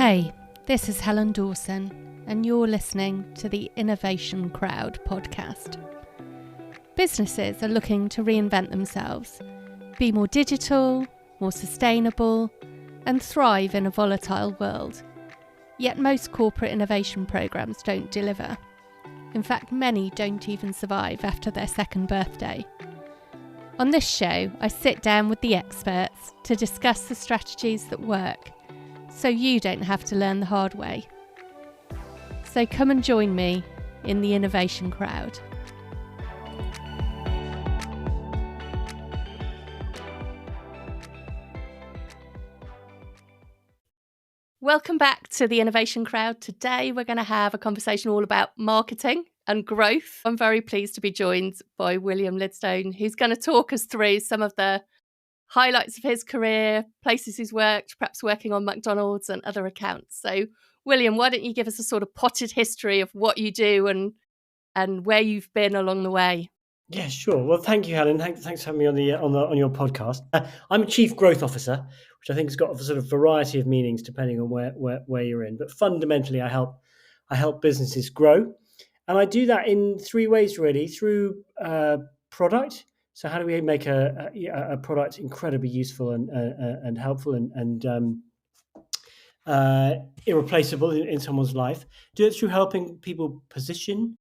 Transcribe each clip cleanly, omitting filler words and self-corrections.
Hey, this is Helen Dawson, and you're listening to the Innovation Crowd podcast. Businesses are looking to reinvent themselves, be more digital, more sustainable, and thrive in a volatile world. Yet most corporate innovation programs don't deliver. In fact, many don't even survive after their second birthday. On this show, I sit down with the experts to discuss the strategies that work, so you don't have to learn the hard way. So come and join me in the Innovation Crowd. Welcome back to the Innovation Crowd. Today we're going to have a conversation all about marketing and growth. I'm very pleased to be joined by William Lidstone, who's going to talk us through some of the highlights of his career, places he's worked, perhaps working on McDonald's and other accounts. So, William, why don't you give us a sort of potted history of what you do and where you've been along the way? Yeah, sure. Well, thank you, Helen. Thanks for having me on your podcast. I'm a chief growth officer, which I think has got a sort of variety of meanings depending on where you're in. But fundamentally, I help businesses grow, and I do that in three ways really: through product. So how do we make a product incredibly useful and helpful and irreplaceable in someone's life? Do it through helping people position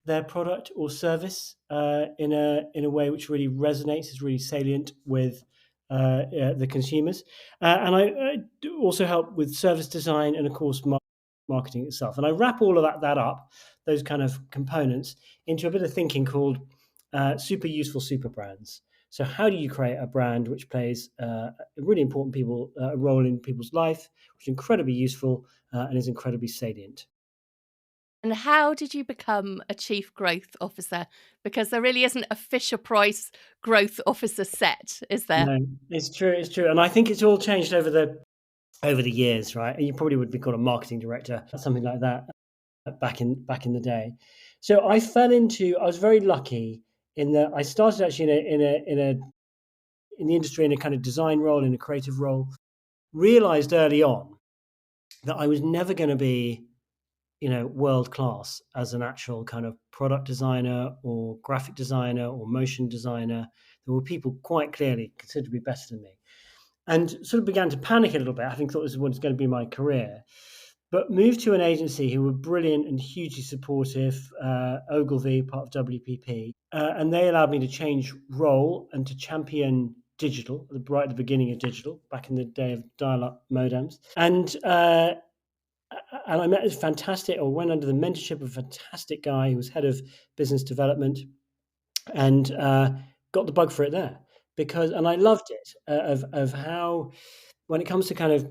their product or service in a way which really resonates, is really salient with the consumers. And I do also help with service design and, of course, marketing itself. And I wrap all of that up, those kind of components, into a bit of thinking called super useful super brands. So how do you create a brand which plays a really important role in people's life, which is incredibly useful and is incredibly salient? And how did you become a chief growth officer? Because there really isn't a Fisher-Price growth officer set, is there? No, it's true. It's true, and I think it's all changed over the years, right? And you probably would be called a marketing director, something like that, back in the day. So I was very lucky in that I started actually in the industry in a kind of design role, in a creative role. Realized early on that I was never going to be, world class as an actual kind of product designer or graphic designer or motion designer. There were people quite clearly considerably better than me, and sort of began to panic a little bit, having thought this was going to be my career. But moved to an agency who were brilliant and hugely supportive, Ogilvy, part of WPP, and they allowed me to change role and to champion digital, right at the beginning of digital, back in the day of dial-up modems. And I met this fantastic, or went under the mentorship of a fantastic guy who was head of business development, and got the bug for it there and I loved it of how, when it comes to kind of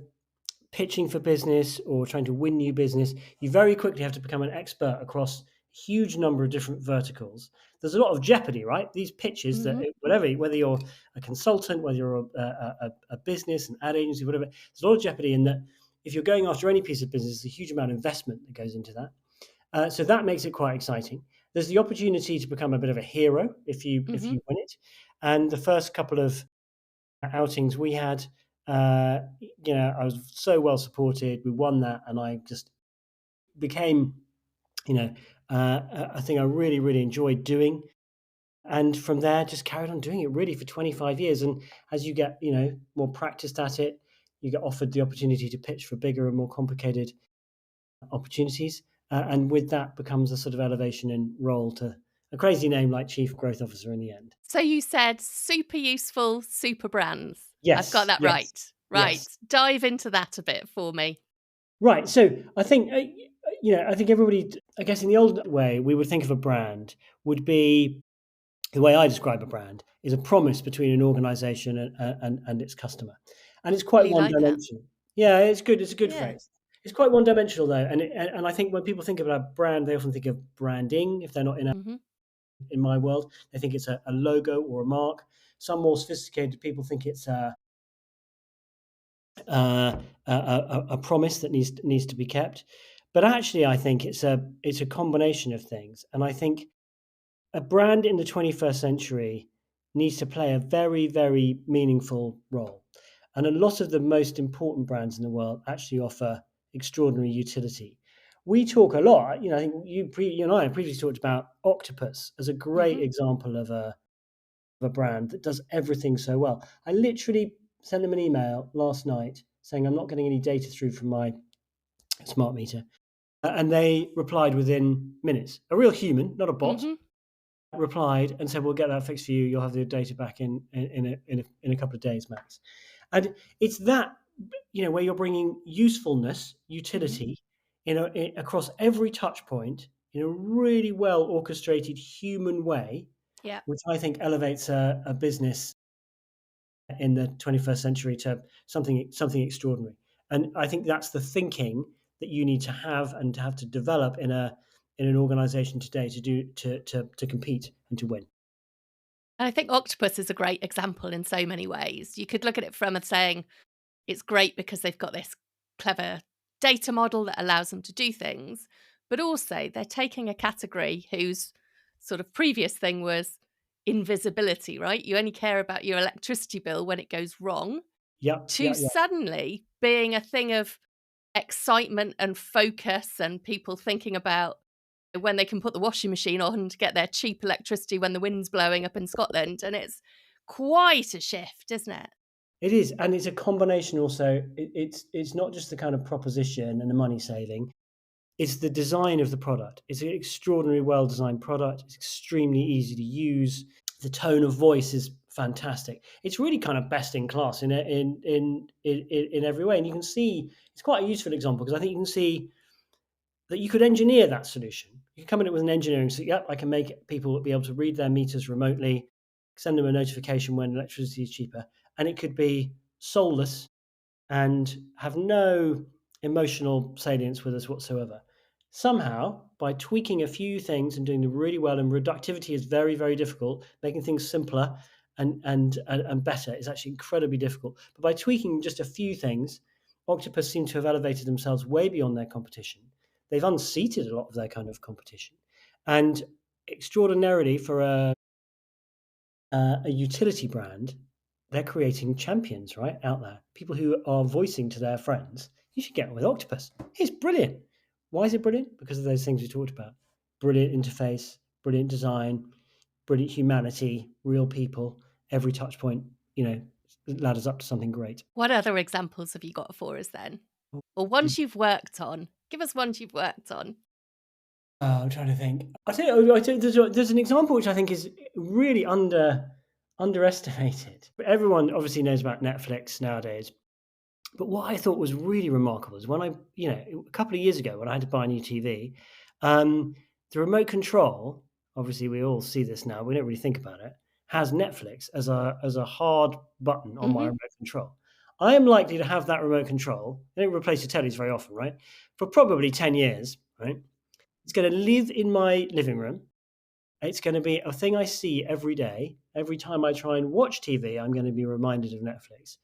pitching for business or trying to win new business, you very quickly have to become an expert across a huge number of different verticals. There's a lot of jeopardy, right? These pitches that whether you're a consultant, whether you're a business, an ad agency, whatever, there's a lot of jeopardy in that. If you're going after any piece of business, there's a huge amount of investment that goes into that. So that makes it quite exciting. There's the opportunity to become a bit of a hero if you win it. And the first couple of outings we had, I was so well supported. We won that, and I just became, a thing I really, really enjoyed doing. And from there, just carried on doing it really for 25 years. And as you get, more practiced at it, you get offered the opportunity to pitch for bigger and more complicated opportunities. And with that becomes a sort of elevation in role to a crazy name like Chief Growth Officer in the end. So you said super useful super brands. Yes. I've got that yes, right. Right. Yes. Dive into that a bit for me. Right. So I think, I think everybody, I guess in the old way, we would think of a brand would be, the way I describe a brand is a promise between an organization and its customer. And it's quite Really like one-dimensional. Yeah, it's good. It's a good Yeah. phrase. It's quite one-dimensional though. And I think when people think about a brand, they often think of branding. If they're not in my world, they think it's a logo or a mark. Some more sophisticated people think it's a promise that needs to be kept. But actually, I think it's a combination of things. And I think a brand in the 21st century needs to play a very, very meaningful role. And a lot of the most important brands in the world actually offer extraordinary utility. We talk a lot, I think you and I have previously talked about Octopus as a great Hmm. example of a brand that does everything so well. I literally sent them an email last night saying I'm not getting any data through from my smart meter, and they replied within minutes. A real human, not a bot, Hmm. replied and said, "We'll get that fixed for you. You'll have the data back in a couple of days max." And it's that, where you're bringing usefulness, Hmm. utility, across every touch point in a really well orchestrated human way, Yeah. which I think elevates a business in the 21st century to something extraordinary. And I think that's the thinking that you need to have and to have to develop in an organization today to compete and to win. And I think Octopus is a great example in so many ways. You could look at it from saying it's great because they've got this clever data model that allows them to do things, but also they're taking a category whose sort of previous thing was invisibility, right? You only care about your electricity bill when it goes wrong, Yeah, to yeah, yeah. suddenly being a thing of excitement and focus and people thinking about when they can put the washing machine on to get their cheap electricity when the wind's blowing up in Scotland. And it's quite a shift, isn't it? It is, and it's a combination also. It's not just the kind of proposition and the money saving. It's the design of the product. It's an extraordinarily well designed product. It's extremely easy to use. The tone of voice is fantastic. It's really kind of best in class in every way. And you can see it's quite a useful example because I think you can see that you could engineer that solution. You can come in with an engineering, so yep, I can make people be able to read their meters remotely, send them a notification when electricity is cheaper, and it could be soulless and have no emotional salience with us whatsoever. Somehow, by tweaking a few things and doing them really well, and reductivity is very, very difficult, making things simpler and better is actually incredibly difficult. But by tweaking just a few things, Octopus seem to have elevated themselves way beyond their competition. They've unseated a lot of their kind of competition. And extraordinarily for a utility brand, they're creating champions, right, out there. People who are voicing to their friends, you should get on with Octopus. It's brilliant. Why is it brilliant? Because of those things we talked about. Brilliant interface, brilliant design, brilliant humanity, real people. Every touch point, ladders up to something great. What other examples have you got for us then? Or ones you've worked on? Give us ones you've worked on. I'm trying to think. I tell you there's an example which I think is really underestimated. Everyone obviously knows about Netflix nowadays. But what I thought was really remarkable is when a couple of years ago when I had to buy a new TV, um, the remote control, obviously we all see this now, we don't really think about it, has Netflix as a hard button on my Hmm. remote control. I am likely to have that remote control, they don't replace your tellies very often, right? For probably 10 years, right? It's going to live in my living room. It's going to be a thing I see every day. Every time I try and watch TV, I'm going to be reminded of Netflix.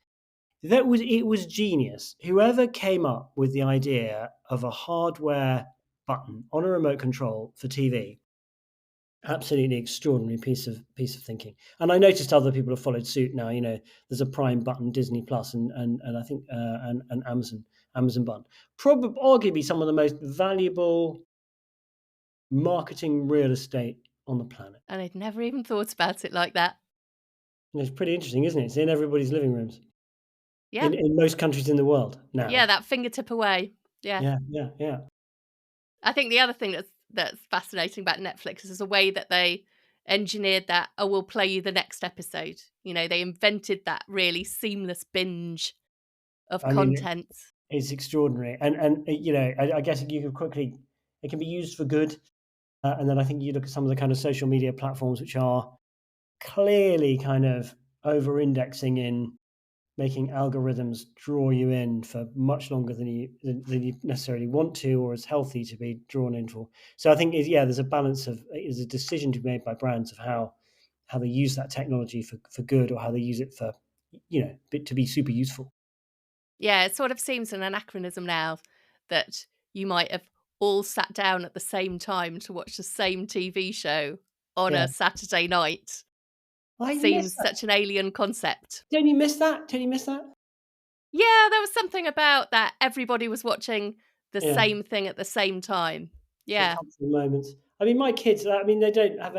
It was genius. Whoever came up with the idea of a hardware button on a remote control for TV, absolutely extraordinary piece of thinking. And I noticed other people have followed suit now. There's a Prime button, Disney Plus, and I think and Amazon button. Probably arguably some of the most valuable marketing real estate on the planet. And I'd never even thought about it like that. It's pretty interesting, isn't it? It's in everybody's living rooms Yeah. in most countries in the world Yeah, now. that fingertip away. Yeah. Yeah, yeah, yeah. I think the other thing that's fascinating about Netflix is the way that they engineered that, oh, we'll play you the next episode. They invented that really seamless binge of I mean, content. it's extraordinary, and I guess you could quickly it can be used for good, and then I think you look at some of the kind of social media platforms which are clearly kind of over-indexing in making algorithms draw you in for much longer than you necessarily want to, or is healthy to be drawn in for. So I think there's a balance is a decision to be made by brands of how they use that technology for good, or how they use it for to be super useful. Yeah, it sort of seems an anachronism now that you might have all sat down at the same time to watch the same TV show on Yeah, a Saturday night. I miss Seems that. such an alien concept. Don't you miss that? Don't you miss that? Yeah, there was something about that. Everybody was watching the Yeah, same thing at the same time. so Yeah. cultural moments. I mean, my kids, I mean, they don't have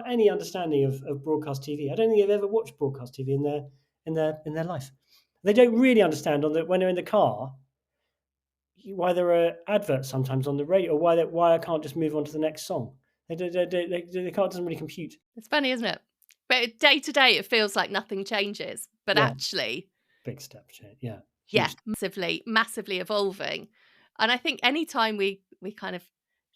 any understanding of broadcast TV. I don't think they've ever watched broadcast TV in their life. They don't really understand when they're in the car why there are adverts sometimes on the radio, or why I can't just move on to the next song. They can't doesn't really compute. It's funny, isn't it? But day to day, it feels like nothing changes. But Yeah, actually, big step change. Yeah, yeah, huge. massively, massively evolving. And I think anytime we kind of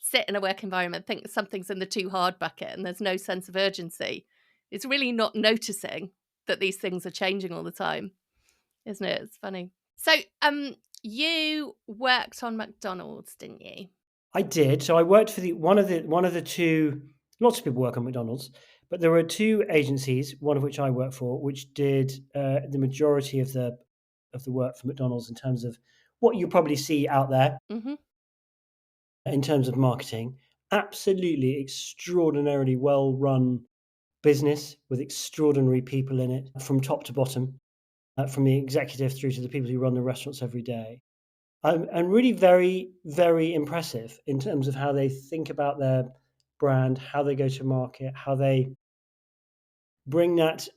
sit in a work environment, think something's in the too hard bucket and there's no sense of urgency, it's really not noticing that these things are changing all the time, isn't it? It's funny. So, you worked on McDonald's, didn't you? I did. So I worked for one of the two. Lots of people work on McDonald's, but there were two agencies, one of which I work for, which did the majority of the work for McDonald's in terms of what you probably see out there Mm-hmm. in terms of marketing. Absolutely extraordinarily well run business with extraordinary people in it from top to bottom, from the executive through to the people who run the restaurants every day. And really very, very impressive in terms of how they think about their brand, how they go to market, how they bring that,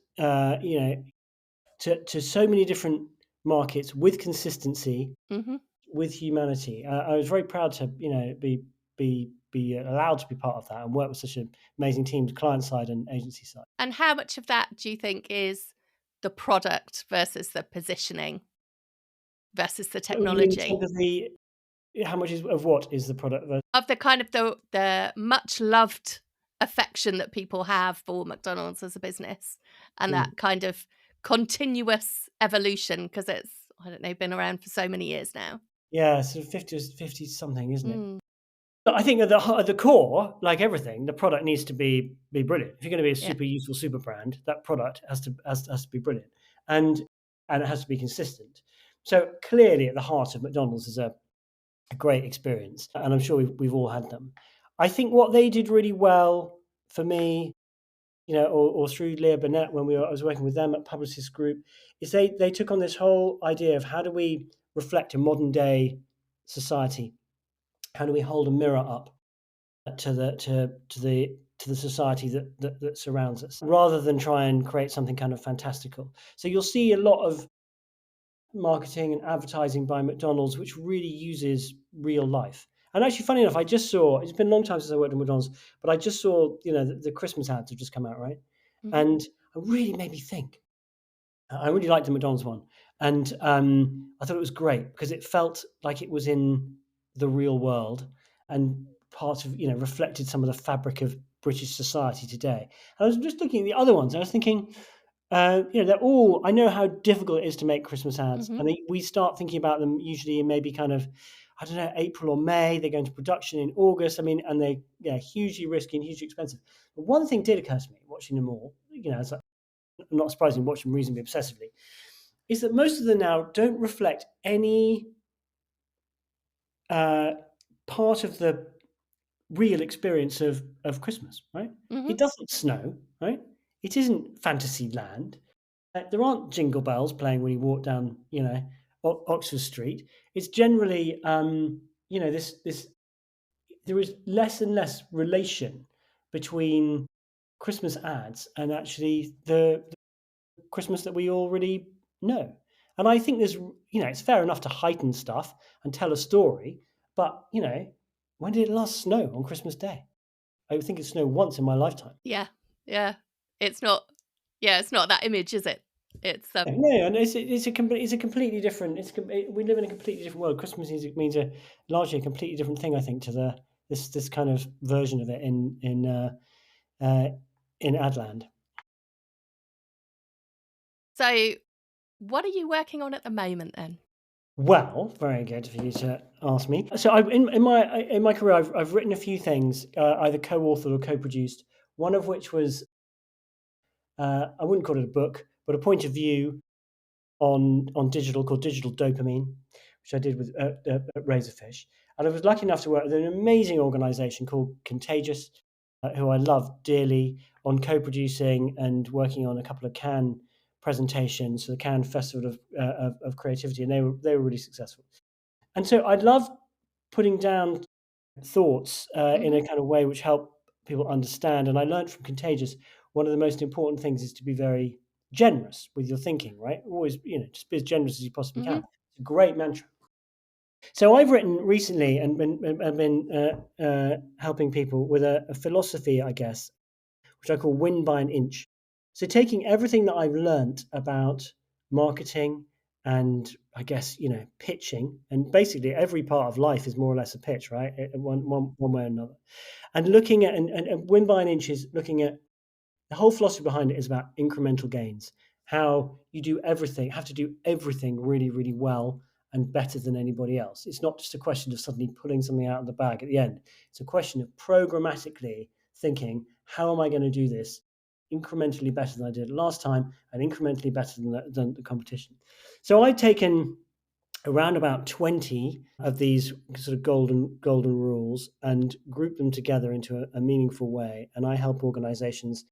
to so many different markets with consistency, Mm-hmm. with humanity. I was very proud to, be allowed to be part of that and work with such an amazing team, client side and agency side. And how much of that do you think is the product versus the positioning versus the What you mean in technology? terms of how much is of what is the product? Of the kind of the much loved affection that people have for McDonald's as a business and Mm. that kind of continuous evolution because it's, I don't know, been around for so many years now. Yeah, sort of 50 something, isn't it? Mm, But I think at the core, like everything, the product needs to be brilliant. If you're gonna be a yeah. super useful super brand, that product has to be brilliant, and it has to be consistent. So, clearly, at the heart of McDonald's is a great experience, and I'm sure we've all had them. I think what they did really well for me, or through Leah Burnett when I was working with them at Publicis Group, is they took on this whole idea of how do we reflect a modern day society? How do we hold a mirror up to the society that surrounds us, rather than try and create something kind of fantastical. So you'll see a lot of marketing and advertising by McDonald's, which really uses real life. And actually, funny enough, I just saw. It's been a long time since I worked at McDonald's, but I just saw. The Christmas ads have just come out, right? Mhm. And it really made me think. I really liked the McDonald's one, and I thought it was great because it felt like it was in the real world and part of reflected some of the fabric of British society today. And I was just looking at the other ones. And I was thinking, they're all. I know how difficult it is to make Christmas ads, Mhm. and we start thinking about them usually in maybe kind of, I don't know, April or May. They go into production in August. I mean, and they hugely risky and hugely expensive. But one thing did occur to me watching them all. It's like, not surprising, watch them reasonably obsessively, is that most of them now don't reflect any uh, part of the real experience of Christmas, right? Mhm. It doesn't snow, right? It isn't fantasy land. There aren't jingle bells playing when you walk down, Oxford Street. It's generally, this. There is less and less relation between Christmas ads and actually the Christmas that we already know. And I think it's fair enough to heighten stuff and tell a story, but when did it last snow on Christmas Day? I think it snowed once in my lifetime. Yeah. Yeah. It's not, yeah, it's not that image, is it? It's No, and it's a completely different. We live in a completely different world. Christmas means a largely a completely different thing. I think to this kind of version of it uh, in Adland. so what are you working on at the moment then? Well, very good for you to ask me. So, in my career, I've written a few things, either co-authored or co-produced. One of which was I wouldn't call it a book, but a point of view on digital called Digital Dopamine, which I did with at Razorfish. And I was lucky enough to work with an amazing organisation called Contagious, who I love dearly, on co-producing and working on a couple of Cannes presentation, so the Cannes Festival of Creativity, and they were really successful. And so I love putting down thoughts in a kind of way which help people understand. And I learned from Contagious, one of the most important things is to be very generous with your thinking, right? Always, just be as generous as you possibly can. It's a great mantra. So I've written recently and been helping people with a philosophy, I guess, which I call win by an inch. So taking everything that I've learnt about marketing and I guess, pitching, and basically every part of life is more or less a pitch, right? One way or another. And looking at, and win by an inch is looking at the whole philosophy behind it is about incremental gains, how you have to do everything really, really well and better than anybody else. It's not just a question of suddenly pulling something out of the bag at the end. It's a question of programmatically thinking, how am I going to do this incrementally better than I did last time and incrementally better than the competition? So I've taken around about 20 of these sort of golden rules and group them together into a meaningful way. And I help organizations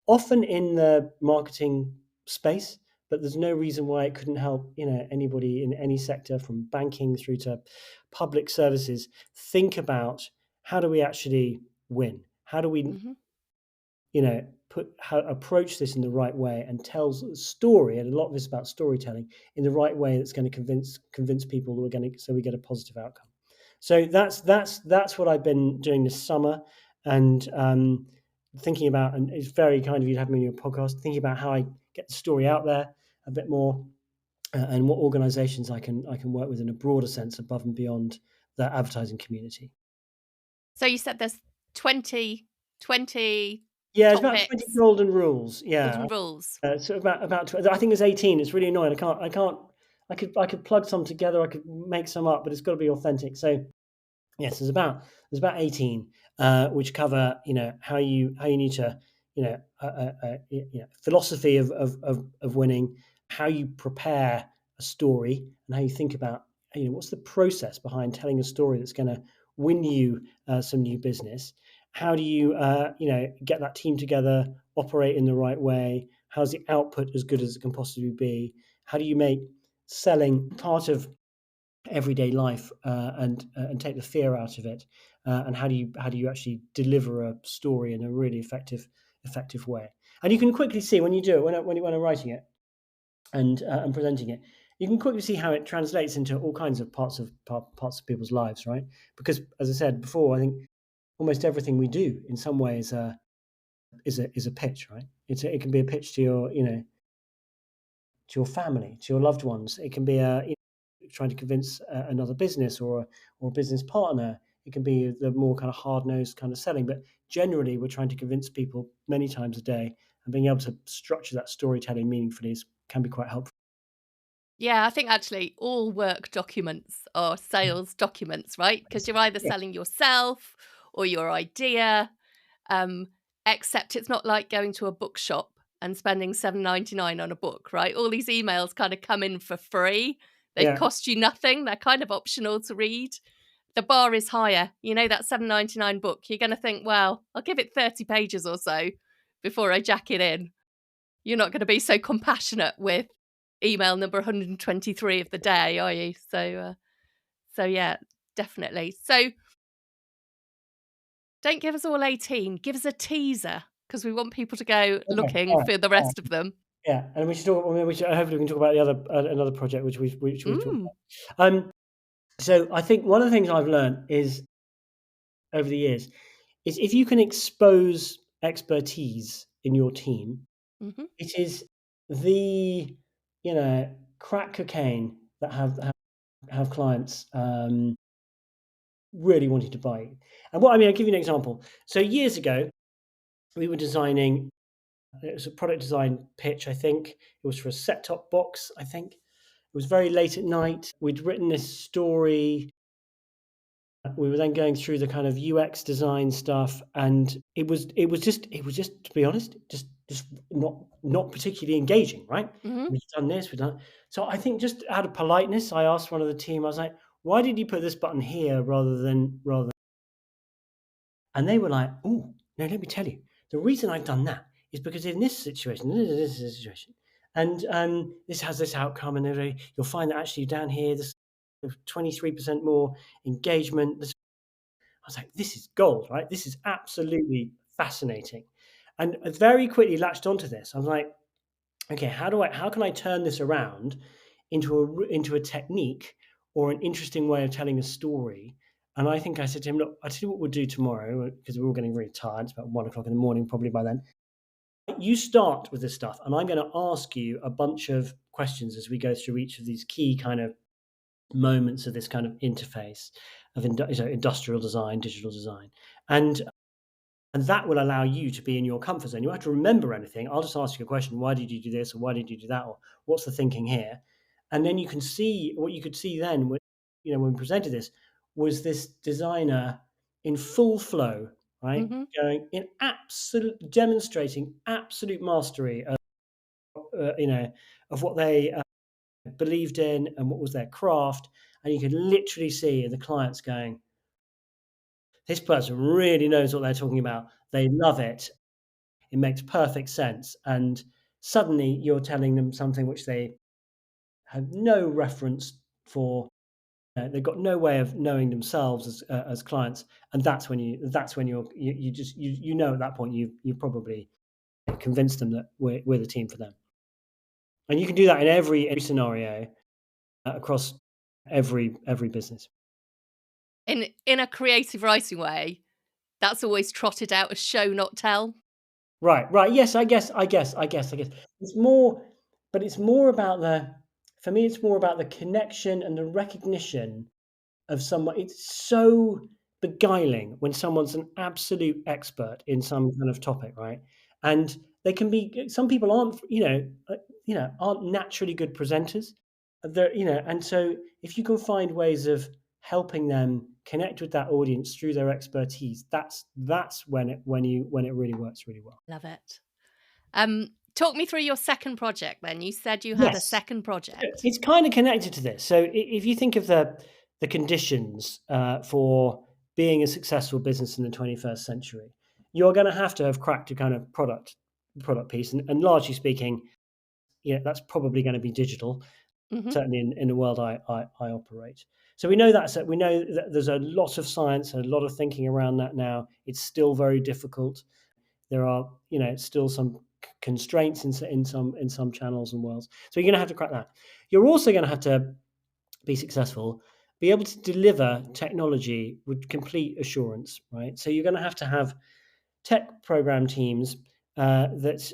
often in the marketing space, but there's no reason why it couldn't help, anybody in any sector from banking through to public services think about how do we actually win? How do we, approach this in the right way and tells a story, and a lot of this about storytelling in the right way that's going to convince people who are going to, so we get a positive outcome. So that's what I've been doing this summer, and thinking about, and it's very kind of you to have me on your podcast, thinking about how I get the story out there a bit more, and what organizations I can work with in a broader sense above and beyond the advertising community. So you said there's 20 Yeah, it's topics. about 20 golden rules. Yeah. Golden rules. So about 20, I think there's 18. It's really annoying. I could plug some together. I could make some up, but it's got to be authentic. So yes, there's about 18, which cover how you need to philosophy of winning, how you prepare a story, and how you think about what's the process behind telling a story that's going to win you some new business. How do you get that team together, operate in the right way? How's the output as good as it can possibly be? How do you make selling part of everyday life and take the fear out of it? And how do you actually deliver a story in a really effective way? And you can quickly see when you do it, when I'm writing it and presenting it, you can quickly see how it translates into all kinds of parts of people's lives, right? Because as I said before, I think almost everything we do in some way is a pitch, right? It can be a pitch to your to your family, to your loved ones. It can be trying to convince another business or a business partner. It can be the more kind of hard-nosed kind of selling, but generally we're trying to convince people many times a day, and being able to structure that storytelling meaningfully can be quite helpful. Yeah, I think actually all work documents are sales documents, right? Because you're either Yeah, selling yourself or your idea, um, except it's not like going to a bookshop and spending $7.99 on a book, right? All these emails kind of come in for free. They yeah, cost you nothing. They're kind of optional to read. The bar is higher. That $7.99 book, you're going to think, well, I'll give it 30 pages or so before I jack it in. You're not going to be so compassionate with email number 123 of the day, are you? So yeah, definitely. So don't give us all 18. Give us a teaser because we want people to go okay, looking all right, for the all right. rest of them. Yeah, and we should talk. Hopefully we can talk about the other another project which we've talked Mm. about. So I think one of the things I've learned is over the years is if you can expose expertise in your team, Hmm. it is the crack cocaine that have clients really wanting to buy. And I'll give you an example. So years ago, we were designing. It was a product design pitch. I think it was for a set-top box. I think it was very late at night. We'd written this story. We were then going through the kind of UX design stuff, and it was just to be honest, just not particularly engaging, right? Hmm. We've done this, we've done. So I think just out of politeness, I asked one of the team. I was like, "Why did you put this button here rather than?" And they were like, "Oh no, let me tell you. The reason I've done that is because in this situation, and this has this outcome, and you'll find that actually down here, there's 23% more engagement. I was like, this is gold, right? This is absolutely fascinating. And I very quickly latched onto this. I was like, okay, how can I turn this around into a technique or an interesting way of telling a story? And I think I said to him, look, I tell you what we'll do tomorrow, because we're all getting really tired. It's about 1 o'clock in the morning, probably by then. You start with this stuff, and I'm going to ask you a bunch of questions as we go through each of these key kind of moments of this kind of interface of industrial design, digital design, and that will allow you to be in your comfort zone. You don't have to remember anything. I'll just ask you a question: why did you do this, or why did you do that, or what's the thinking here? And then you can see what you could see then. When we presented this, was this designer in full flow, right, Mm-hmm. going in absolute, demonstrating absolute mastery of of what they believed in and what was their craft. And you could literally see the clients going, this person really knows what they're talking about. They love it. It makes perfect sense. And suddenly you're telling them something which they have no reference for. They've got no way of knowing themselves as clients. And you know at that point you probably convinced them that we're the team for them. And you can do that in every scenario across every business. In a creative writing way, that's always trotted out as show not tell. Right. Yes, I guess. It's more about for me, it's more about the connection and the recognition of someone. It's so beguiling when someone's an absolute expert in some kind of topic, right? And they can be, some people aren't, aren't naturally good presenters. And so if you can find ways of helping them connect with that audience through their expertise, that's when it really works really well. Love it. Talk me through your second project then. You said you had a Yes. second project. It's kind of connected to this. So if you think of the conditions for being a successful business in the 21st century, you're going to have cracked a kind of product piece, and largely speaking, that's probably going to be digital. Mhm. Certainly in the world I operate. So we know that there's a lot of science and a lot of thinking around that now. It's still very difficult. There are, still some constraints in some channels and worlds. So you're going to have to crack that. You're also going to have to be successful, be able to deliver technology with complete assurance, right? So you're going to have tech program teams that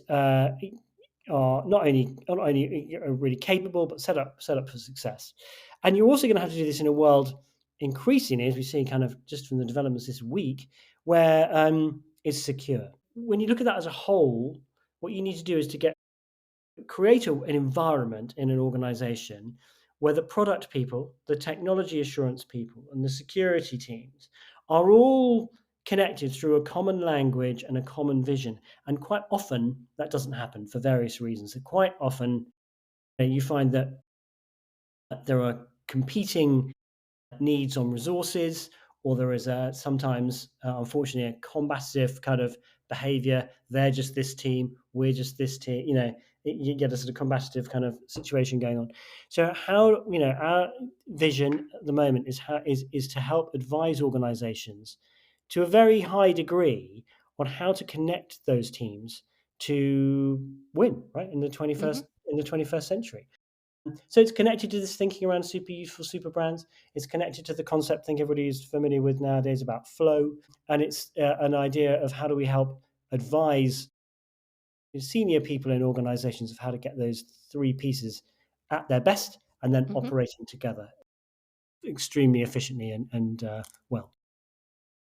are not only really capable, but set up for success. And you're also going to have to do this in a world increasingly, as we see kind of just from the developments this week, where it's secure. When you look at that as a whole, what you need to do is to create an environment in an organization where the product people, the technology assurance people, and the security teams are all connected through a common language and a common vision. And quite often that doesn't happen for various reasons. So quite often you find that there are competing needs on resources, or there is sometimes, unfortunately, a combative kind of behavior. They're just this team, we're just this team. You get a sort of combative kind of situation going on. So our vision at the moment is to help advise organizations to a very high degree on how to connect those teams to win, right, in the Mhm. 21st century. So it's connected to this thinking around super useful super brands. It's connected to the concept, I think everybody is familiar with nowadays, about flow. And it's an idea of how do we help advise senior people in organizations of how to get those three pieces at their best and then Mhm. operating together extremely efficiently and well.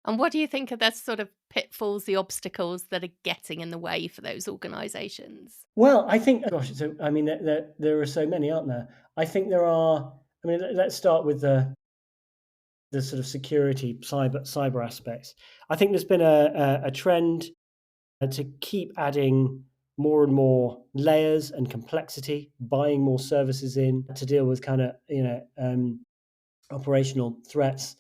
And what do you think are the sort of pitfalls, the obstacles that are getting in the way for those organizations? Well, I think, gosh, so I mean, there are so many, aren't there? I think there are. I mean, let's start with the sort of security cyber aspects. I think there's been a trend to keep adding more and more layers and complexity, buying more services in to deal with kind of operational threats.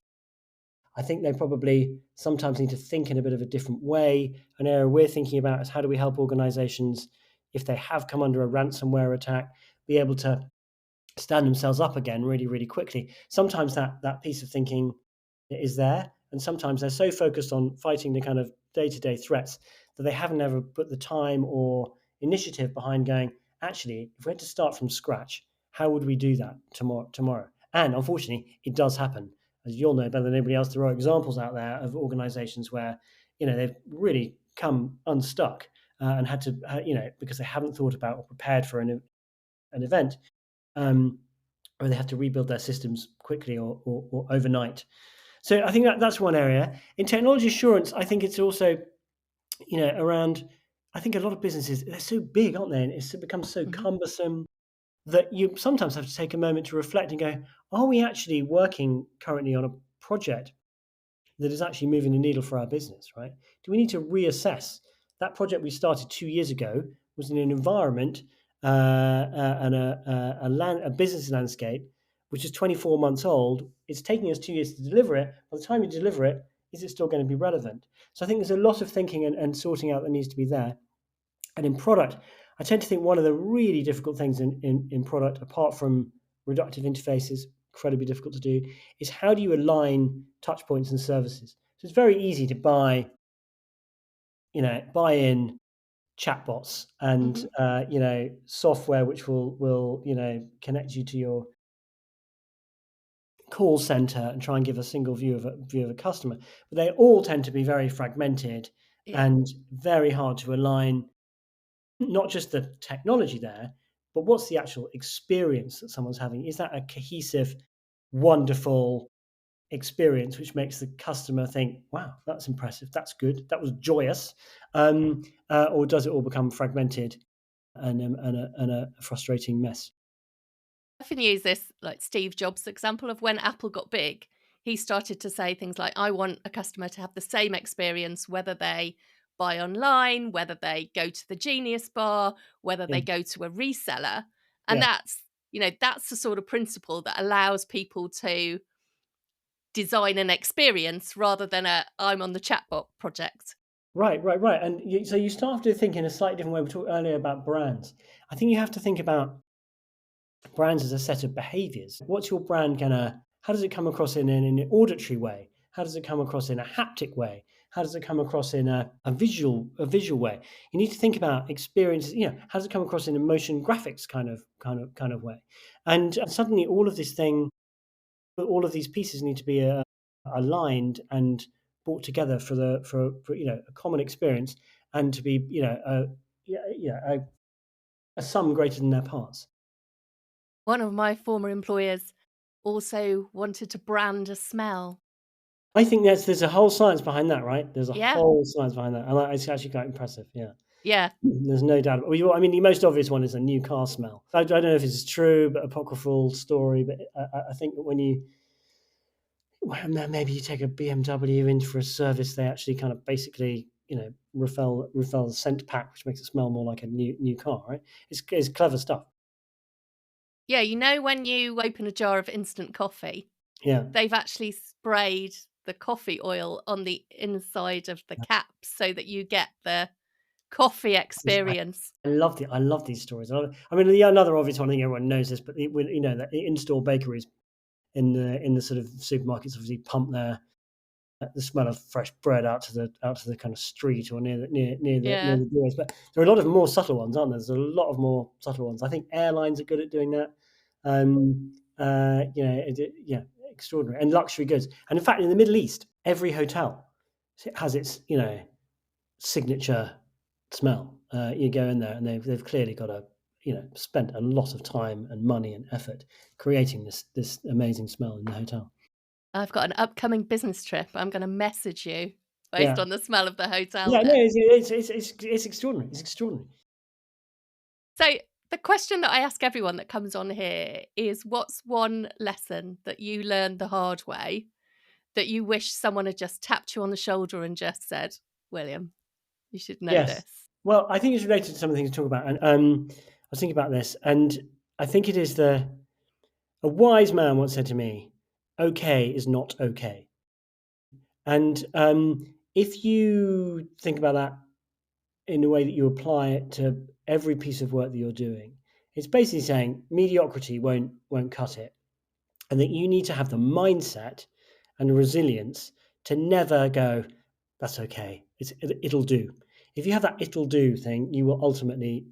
I think they probably sometimes need to think in a bit of a different way. An area we're thinking about is how do we help organizations if they have come under a ransomware attack, be able to stand themselves up again really, really quickly. Sometimes that piece of thinking is there, and sometimes they're so focused on fighting the kind of day-to-day threats that they haven't ever put the time or initiative behind going, actually, if we had to start from scratch, how would we do that tomorrow? And unfortunately, it does happen. As you'll know better than anybody else, there are examples out there of organizations where, they've really come unstuck and had to, because they haven't thought about or prepared for an event, um, or they have to rebuild their systems quickly or overnight. So I think that's one area. In technology assurance, I think it's also, around, I think a lot of businesses, they're so big, aren't they? And it's become so Mhm. cumbersome that you sometimes have to take a moment to reflect and go, are we actually working currently on a project that is actually moving the needle for our business, right? Do we need to reassess that project we started 2 years ago was in an environment and a business landscape which is 24 months old. It's taking us 2 years to deliver it. By the time you deliver it, is it still going to be relevant? So I think there's a lot of thinking and sorting out that needs to be there. And in product, I tend to think one of the really difficult things in product, apart from reductive interfaces, incredibly difficult to do, is how do you align touch points and services? So it's very easy to buy in chatbots and Mhm. software which will connect you to your call center and try and give a single view of a customer. But they all tend to be very fragmented Yeah. and very hard to align, not just the technology there, but what's the actual experience that someone's having? Is that a cohesive, wonderful experience which makes the customer think, wow, that's impressive, that's good, that was joyous? Or does it all become fragmented and a frustrating mess? Often use this like Steve Jobs example of when Apple got big. He started to say things like, I want a customer to have the same experience, whether they buy online, whether they go to the Genius Bar, whether Yeah, they go to a reseller. And yeah. that's the sort of principle that allows people to design an experience rather than a I'm on the chatbot project. Right, right, right. And so you start to think in a slightly different way. We talked earlier about brands. I think you have to think about brands as a set of behaviors. What's your brand gonna, how does it come across in an auditory way? How does it come across in a haptic way? How does it come across in a visual way? You need to think about experiences, how does it come across in a motion graphics kind of way? And suddenly all of these pieces need to be aligned and brought together for a common experience and to be, a sum greater than their parts. One of my former employers also wanted to brand a smell. I think there's a whole science behind that, right? There's a Yeah. whole science behind that, and it's actually quite impressive. Yeah, Yeah. there's no doubt. I mean, the most obvious one is a new car smell. I don't know if it's true, but apocryphal story. But I think that maybe you take a BMW in for a service, they actually kind of basically refill the scent pack, which makes it smell more like a new car. Right? It's clever stuff. Yeah, when you open a jar of instant coffee, Yeah. they've actually sprayed the coffee oil on the inside of the caps so that you get the coffee experience. I love these stories. I mean, the another obvious one, I think everyone knows this, but the in-store bakeries in the sort of supermarkets obviously pump the smell of fresh bread out to the kind of street or near Yeah. the doors. But there are a lot of more subtle ones, aren't there? There's a lot of more subtle ones. I think airlines are good at doing that. Yeah, extraordinary. And luxury goods. And in fact, in the Middle East, every hotel has its signature smell. You go in there, and they've clearly got spent a lot of time and money and effort creating this amazing smell in the hotel. I've got an upcoming business trip. I'm going to message you based Yeah. on the smell of the hotel Yeah, no, there. it's extraordinary. It's extraordinary. So, the question that I ask everyone that comes on here is what's one lesson that you learned the hard way that you wish someone had just tapped you on the shoulder and just said, William, you should know Yes. this? Well, I think it's related to some of the things we talk about, and I was thinking about this, and I think it is the a wise man once said to me, "Okay is not okay," and if you think about that in the way that you apply it to every piece of work that you're doing, it's basically saying mediocrity won't cut it, and that you need to have the mindset and the resilience to never go, that's okay, it'll do. If you have that it'll do thing, you will ultimately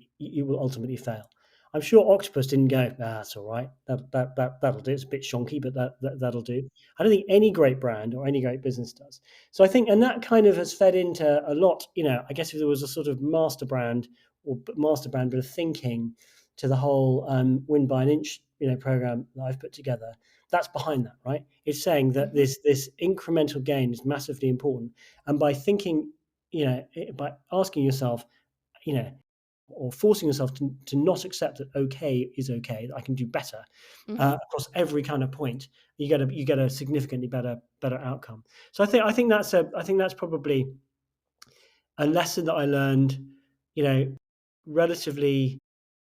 fail. I'm sure Octopus didn't go, that's all right, that'll do. It's a bit shonky, but that'll do. I don't think any great brand or any great business does. So I think, and that kind of has fed into a lot, I guess if there was a sort of master brand bit of thinking to the whole win by an inch, program that I've put together, that's behind that, right? It's saying that this incremental gain is massively important, and by thinking, by asking yourself, or forcing yourself to not accept that okay is okay, that I can do better across every kind of point, you get a significantly better outcome. So I think that's probably a lesson that I learned, relatively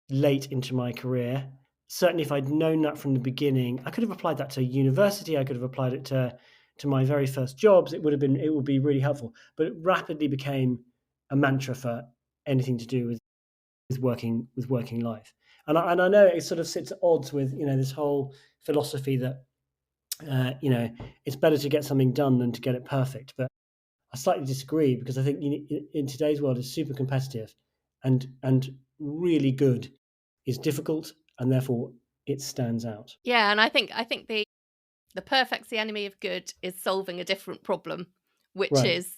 late into my career. Certainly, if I'd known that from the beginning, I could have applied that to university. I could have applied it to my very first jobs. It would be really helpful. But it rapidly became a mantra for anything to do with working life. And I know it sort of sits at odds with this whole philosophy that it's better to get something done than to get it perfect. But I slightly disagree, because I think in today's world, it's super competitive, and really good is difficult, and therefore it stands out. Yeah, and I think the perfect's the enemy of good is solving a different problem, which is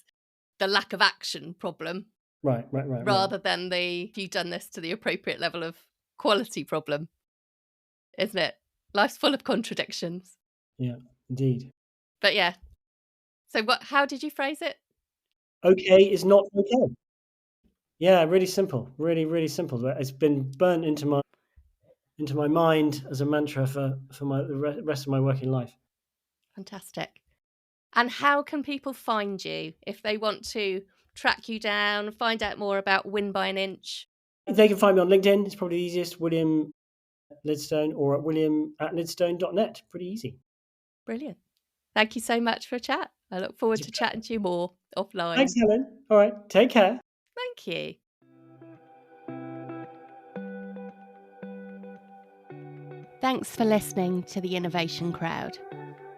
the lack of action problem. Right. Rather than the if you've done this to the appropriate level of quality problem, isn't it? Life's full of contradictions. Yeah, indeed. But yeah. So how did you phrase it? Okay is not okay. Yeah, really simple. Really, really simple. It's been burnt into my mind as a mantra for the rest of my working life. Fantastic. And how can people find you if they want to track you down, find out more about Win by an Inch? They can find me on LinkedIn. It's probably the easiest, William Lidstone, or at william@lidstone.net. Pretty easy. Brilliant. Thank you so much for a chat. I look forward to chatting to you more offline. Thanks, Helen. All right, take care. Thank you. Thanks for listening to The Innovation Crowd.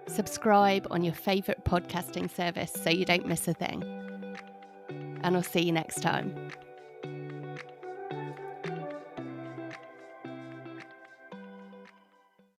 Subscribe on your favourite podcasting service so you don't miss a thing. And I'll see you next time.